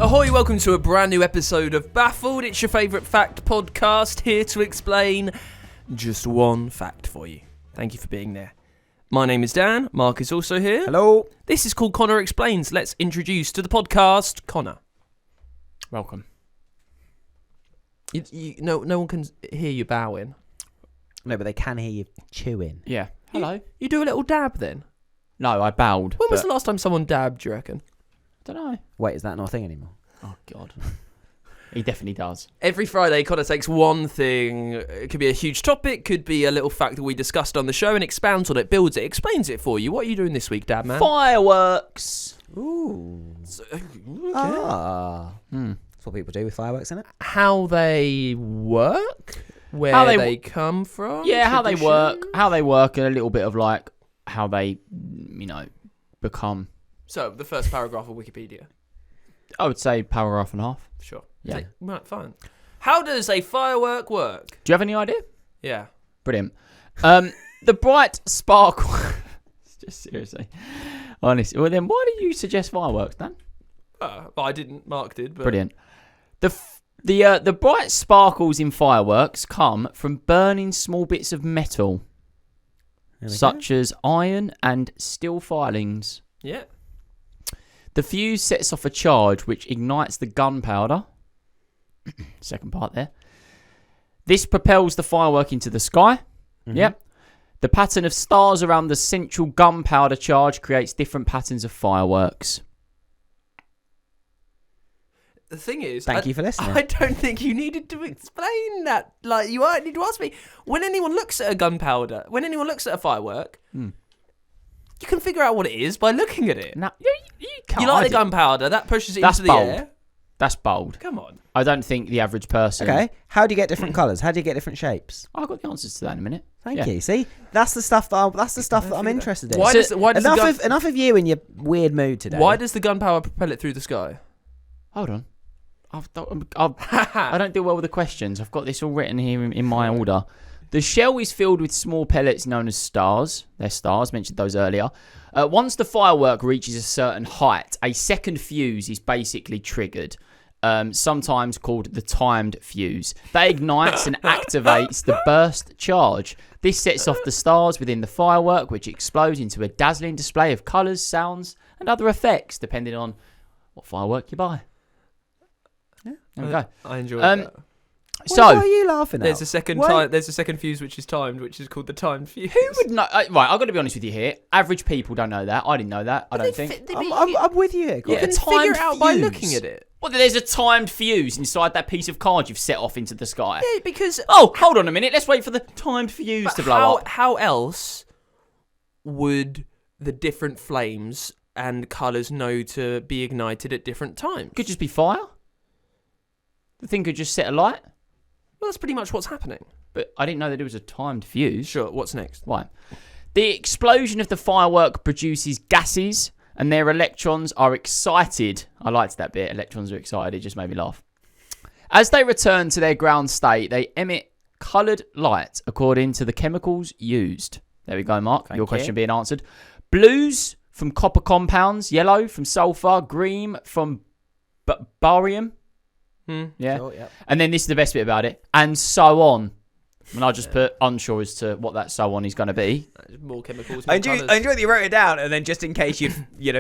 Ahoy, welcome to a brand new episode of Baffled. It's your favourite fact podcast, here to explain just one fact for you. Thank you for being there. My name is Dan, Mark is also here. Hello. This is called Conor Explains. Let's introduce to the podcast, Conor. Welcome. No one can hear you bowing. No, but they can hear you chewing. Yeah. Hello. You do a little dab then? No, I bowed. When was the last time someone dabbed, do you reckon? Don't know. Wait, is that not a thing anymore? Oh, God. He definitely does. Every Friday, Conor takes one thing. It could be a huge topic, could be a little fact that we discussed on the show, and expounds on it, builds it, explains it for you. What are you doing this week, Dad, man? Fireworks. Ooh. Okay. That's what people do with fireworks, isn't it? How they work, where they come from. Yeah, tradition? how they work, and a little bit of like how they, become. So, the first paragraph of Wikipedia. I would say paragraph and a half. Sure. Yeah. Right, fine. How does a firework work? Do you have any idea? Yeah. Brilliant. The bright sparkle. Just seriously, honestly. Well, then why do you suggest fireworks, Dan? But I didn't. Mark did. But... Brilliant. The bright sparkles in fireworks come from burning small bits of metal, such as iron and steel filings. Yeah. The fuse sets off a charge which ignites the gunpowder. Second part there. This propels the firework into the sky. Mm-hmm. Yep. The pattern of stars around the central gunpowder charge creates different patterns of fireworks. The thing is... Thank you for listening. I don't think you needed to explain that. Like, you might need to ask me. When anyone looks at a gunpowder, when anyone looks at a firework... You can figure out what it is by looking at it. No, you can't. You like the gunpowder, that pushes it into the bold. air. That's bold. Come on. I don't think the average person... Okay, how do you get different colours? How do you get different shapes? I've got the answers to that in a minute. Thank you. See, that's the stuff that I'm interested in. Why does Enough of you in your weird mood today. Why does the gunpowder propel it through the sky? Hold on. I don't do well with the questions. I've got this all written here in my order. The shell is filled with small pellets known as stars. They're stars, mentioned those earlier. Once the firework reaches a certain height, a second fuse is basically triggered, sometimes called the timed fuse. That ignites and activates the burst charge. This sets off the stars within the firework, which explodes into a dazzling display of colours, sounds, and other effects, depending on what firework you buy. Yeah, there we go. I enjoyed that. So, what are you laughing at? There's a second fuse which is timed, which is called the timed fuse. Who would know? Right, I've got to be honest with you here. Average people don't know that. I didn't know that. I don't think. I'm with you here. You can figure it out by looking at it. Well, there's a timed fuse inside that piece of card you've set off into the sky. Yeah, because... Oh, hold on a minute. Let's wait for the timed fuse to blow up. How else would the different flames and colours know to be ignited at different times? Could just be fire. The thing could just set alight. Well, that's pretty much what's happening. But I didn't know that it was a timed fuse. Sure, what's next? Right. The explosion of the firework produces gases, and their electrons are excited. I liked that bit. Electrons are excited. It just made me laugh. As they return to their ground state, they emit coloured light according to the chemicals used. There we go, Mark. Your question being answered. Blues from copper compounds, yellow from sulfur, green from barium. Yeah. Sure, yep. And then this is the best bit about it. And so on. And I'll just put unsure as to what that so on is going to be. More chemicals, I more enjoy that you wrote it down, and then just in case you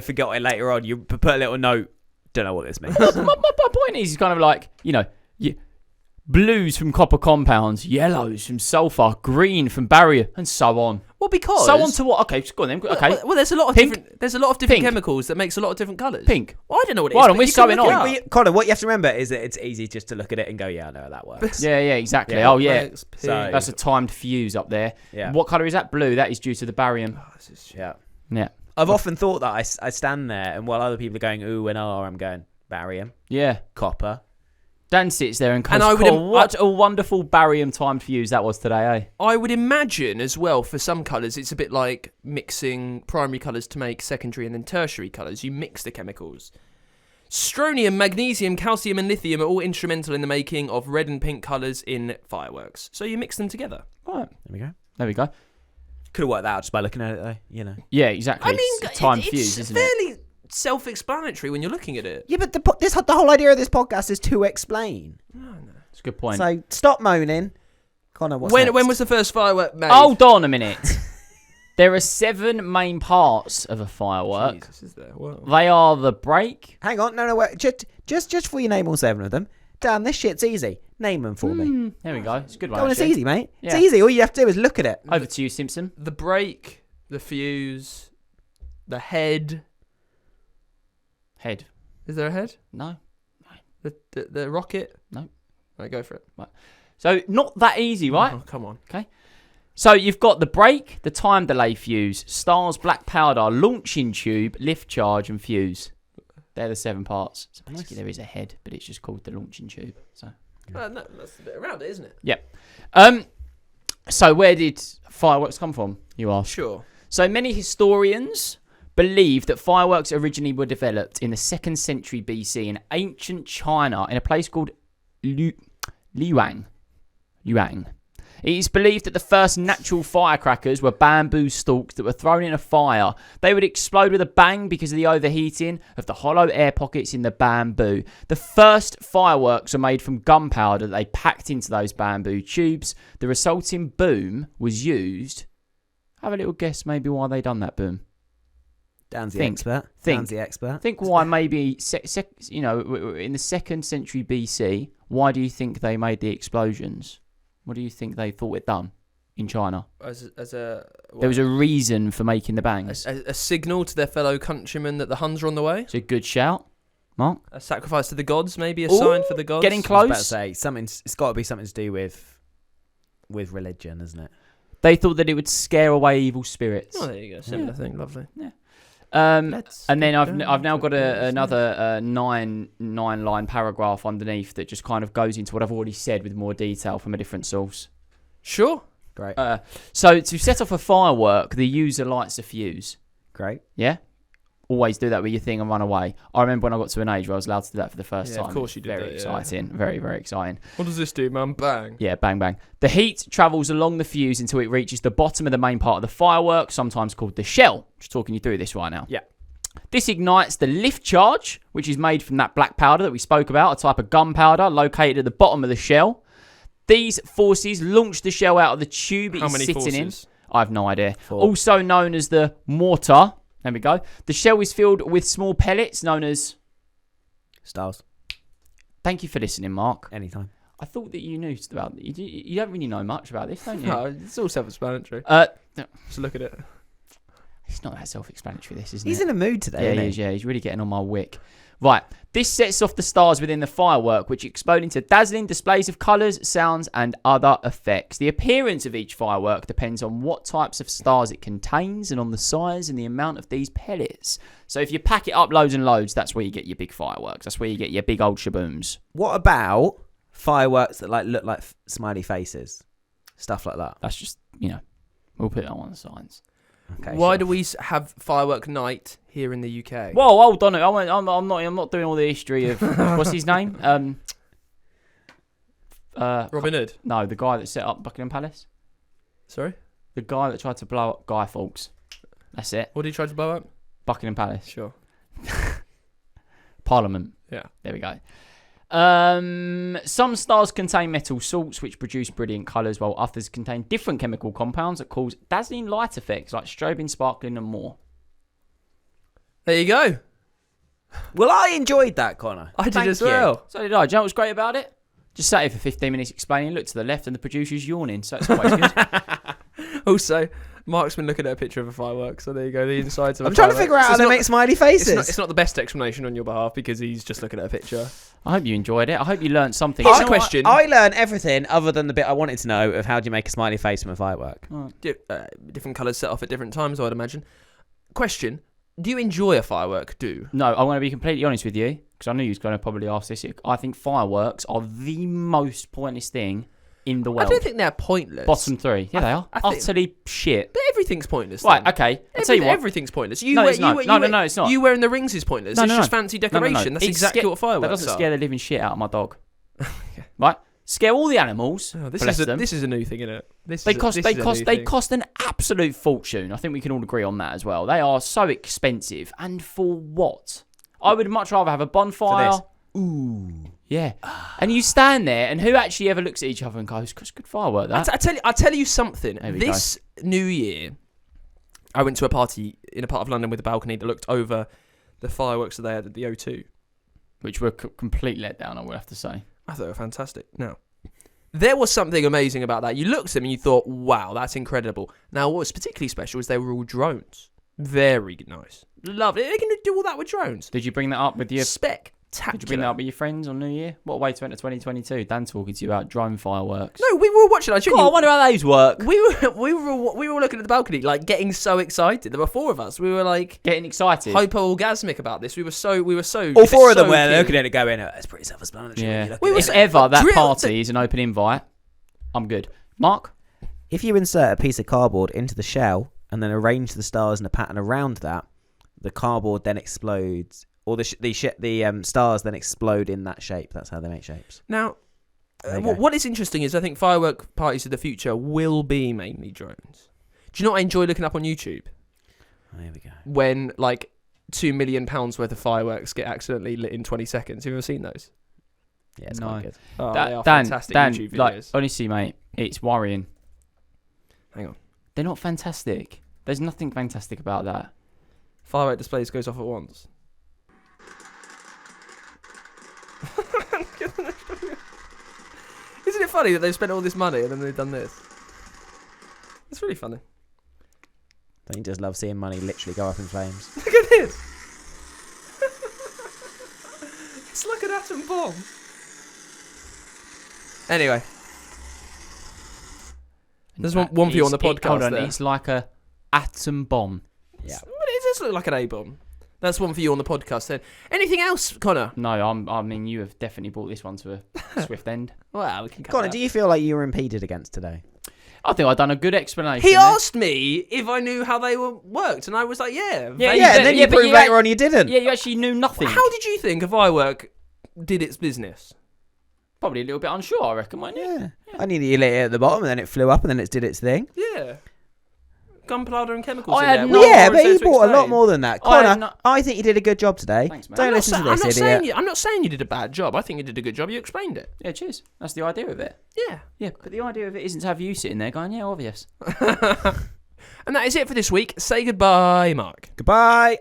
forgot it later on, you put a little note. Don't know what this means. my point is kind of like, blues from copper compounds, yellows from sulfur, green from barrier, and so on. Well, because so on to what? Okay, just go on then. Okay. Well, there's a lot of different chemicals that makes a lot of different colours. Pink. Well, I don't know what it is. Hold on, we're sewing on. Connor, what you have to remember is that it's easy just to look at it and go, yeah, I know how that works. Yeah, exactly. Yeah, oh, yeah. So that's a timed fuse up there. Yeah. What colour is that? Blue. That is due to the barium. Yeah. Yeah. I've often thought that I stand there, and while other people are going ooh and ah, I'm going barium, Yeah. copper. Dan sits there and goes, And I would what a wonderful barium timed fuse that was today, eh? I would imagine as well, for some colours, it's a bit like mixing primary colours to make secondary and then tertiary colours. You mix the chemicals. Strontium, magnesium, calcium and lithium are all instrumental in the making of red and pink colours in fireworks. So you mix them together. Right. There we go. Could have worked that out just by looking at it, though. Yeah, exactly. I mean, it's a timed it's fuse, isn't fairly it? self-explanatory when you're looking at it. Yeah, but the whole idea of this podcast is to explain. It's a good point. So stop moaning. Connor, what's When next? was the first firework made? Hold on a minute. There are 7 main parts of a firework. Jesus, is there? Whoa. They are the break. Hang on, no, wait. Just before you name all 7 of them, Dan, this shit's easy. Name them for me. There we go. It's a good one. Go on, it's actually. easy, mate. Yeah. It's easy. All you have to do is look at it. Over to you, Simpson. The break, the fuse, the head. Head. Is there a head? No. The rocket? No. Right, go for it. So not that easy, right? Oh, come on. So you've got the brake, the time delay fuse, stars, black powder, launching tube, lift charge, and fuse. They're the 7 parts. So basically there is a head, but it's just called the launching tube. So No, that's a bit around it, isn't it? yeah. So where did fireworks come from, you ask? Sure. So many historians believe that fireworks originally were developed in the 2nd century BC in ancient China in a place called Luang. It is believed that the first natural firecrackers were bamboo stalks that were thrown in a fire. They would explode with a bang because of the overheating of the hollow air pockets in the bamboo. The first fireworks were made from gunpowder that they packed into those bamboo tubes. The resulting boom was used. Have a little guess maybe why they done that boom. Dan's the Think. expert. Think. Dan's the expert. Think why maybe, in the 2nd century BC, why do you think they made the explosions? What do you think they thought it done in China? There was a reason for making the bangs. A signal to their fellow countrymen that the Huns are on the way. It's a good shout, Mark. A sacrifice to the gods, maybe a sign for the gods. Getting I was about to close. say it's got to be something to do with religion, isn't it? They thought that it would scare away evil spirits. Oh, there you go. Similar thing. Lovely. And then I've now got another 9-line paragraph underneath that just kind of goes into what I've already said with more detail from a different source. Sure. Great. So to set off a firework, the user lights a fuse. Great. Yeah? Always do that with your thing and run away. I remember when I got to an age where I was allowed to do that for the first time. Of course you did. Very exciting. Very, very exciting. What does this do, man? Bang. Yeah, bang, bang. The heat travels along the fuse until it reaches the bottom of the main part of the firework, sometimes called the shell. Just talking you through this right now. Yeah. This ignites the lift charge, which is made from that black powder that we spoke about, a type of gunpowder located at the bottom of the shell. These forces launch the shell out of the tube it How is many sitting forces? in. I have no idea. 4. Also known as the mortar. There we go. The shell is filled with small pellets known as... Stars. Thank you for listening, Mark. Anytime. I thought that you knew about it. You don't really know much about this, don't you? No, it's all self-explanatory. Just look at it. It's not that self-explanatory, this, isn't He's it? in a mood today, Yeah, isn't he is, yeah. He's really getting on my wick. Right. This sets off the stars within the firework, which explode into dazzling displays of colours, sounds, and other effects. The appearance of each firework depends on what types of stars it contains and on the size and the amount of these pellets. So if you pack it up loads and loads, that's where you get your big fireworks. That's where you get your big old shabooms. What about fireworks that look like smiley faces? Stuff like that. That's just, we'll put that on the signs. Okay. Why sure. do we have firework night here in the UK? Whoa, hold on. I'm not doing all the history of... what's his name? Robin Hood. No, the guy that set up Buckingham Palace. Sorry? The guy that tried to blow up Guy Fawkes. That's it. What did he try to blow up? Buckingham Palace. Sure. Parliament. Yeah. There we go. Some stars contain metal salts which produce brilliant colours, while others contain different chemical compounds that cause dazzling light effects like strobing, sparkling, and more. There you go. Well, I enjoyed that, Connor. I did Thank as you. well. So did I. Do you know what's great about it? Just sat here for 15 minutes explaining, look to the left, and the producer's yawning, so it's always good. Also, Mark's been looking at a picture of a firework, so there you go, the insides of a I'm trying to firework. figure out So how it's to not- make smiley faces. It's not the best explanation on your behalf because he's just looking at a picture. I hope you enjoyed it. I hope you learned something. Here's You a know what? question. I learned everything other than the bit I wanted to know of how do you make a smiley face from a firework. Different colours set off at different times, I would imagine. Question. Do you enjoy a firework? No, I'm going to be completely honest with you, because I knew you was going to probably ask this. I think fireworks are the most pointless thing in the I world. don't think they're pointless. Bottom 3. Yeah, they are. I think- Utterly shit. But everything's pointless. Right, then. okay. I'll tell you what. Everything's pointless. No, it's not. No, it's not. You wearing the rings is pointless. No, it's no, just no. fancy No, no, decoration. no. That's It exactly sca- what fireworks That doesn't are. scare the living shit out of my dog. Right? scare all the animals. Oh, bless them. this is a new thing, isn't it? They cost an absolute fortune. I think we can all agree on that as well. They are so expensive, and for what? I would much rather have a bonfire. For this. Ooh. Yeah, and you stand there, and who actually ever looks at each other and goes, "That's good firework." That I tell you something. There we This New Year, I went to a party in a part of London with a balcony that looked over the fireworks that they had at the O2. which were complete letdown, I would have to say. I thought they were fantastic. Now, there was something amazing about that. You looked at them and you thought, wow, that's incredible. Now, what was particularly special is they were all drones. Very nice. Lovely. They can do all that with drones. Did you bring that up with your? Spectacular. Did you bring that up with your friends on New Year? What a way to enter 2022. Dan talking to you about drone fireworks. No, we were watching. I wonder how those work. We were looking at the balcony, like getting so excited. There were four of us. We were like Getting excited. hyper-orgasmic about this. We were so. All four of them so were keen. looking at it going, oh, it's pretty self-explanatory. Yeah. We were If ever that drill- party is an open invite, I'm good. Mark? If you insert a piece of cardboard into the shell and then arrange the stars in a pattern around that, the cardboard then explodes, or the stars then explode in that shape. That's how they make shapes. Now, There you go. what is interesting is I think firework parties of the future will be mainly drones. Do you know what I enjoy looking up on YouTube? Oh, here we go. When like £2 million worth of fireworks get accidentally lit in 20 seconds. Have you ever seen those? Yeah, it's No. quite good. Oh, Dan, they are Dan, fantastic Dan, YouTube videos. like, honestly, mate, it's worrying. Hang on. They're not fantastic. There's nothing fantastic about that. Firework displays goes off at once. Isn't it funny that they've spent all this money and then they've done this? It's really funny. Don't you just love seeing money literally go up in flames? Look at this. It's like an atom bomb. Anyway. There's one for you on the podcast Hold on, there. it's like a atom bomb. Yeah. Well, it does look like an A-bomb. That's one for you on the podcast then. Anything else, Connor? No, I mean, you have definitely brought this one to a swift end. Well, we can cut Connor, that. do you feel like you were impeded against today? I think I've done a good explanation. He there. asked me if I knew how they worked, and I was like, yeah. Yeah, vaguely. yeah, and then yeah, you but proved you later had- on you didn't. Yeah, you actually knew nothing. How did you think a firework did its business? Probably a little bit unsure, I reckon, weren't you? Yeah. I knew that you lit it at the bottom and then it flew up and then it did its thing. Yeah. Gunpowder and chemicals I in had there. no- What Yeah, more but is there you to brought a lot explain? more than that. I had Connor, no- I think you did a good job today. Thanks, mate. Don't I'm not, listen sa- to I'm this not idiot. saying I'm not saying you did a bad job. I think you did a good job. You explained it. Yeah, cheers. That's the idea of it. Yeah. Yeah, but the idea of it isn't to have you sitting there going, yeah, obvious. And that is it for this week. Say goodbye, Mark. Goodbye.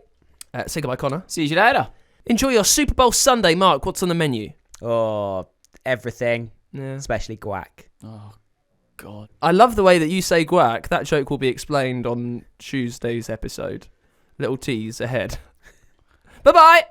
Say goodbye, Connor. See you later. Enjoy your Super Bowl Sunday, Mark. What's on the menu? Oh, everything, Yeah. especially guac. Oh, God. I love the way that you say guac. That joke will be explained on Tuesday's episode. Little tease ahead. Bye-bye.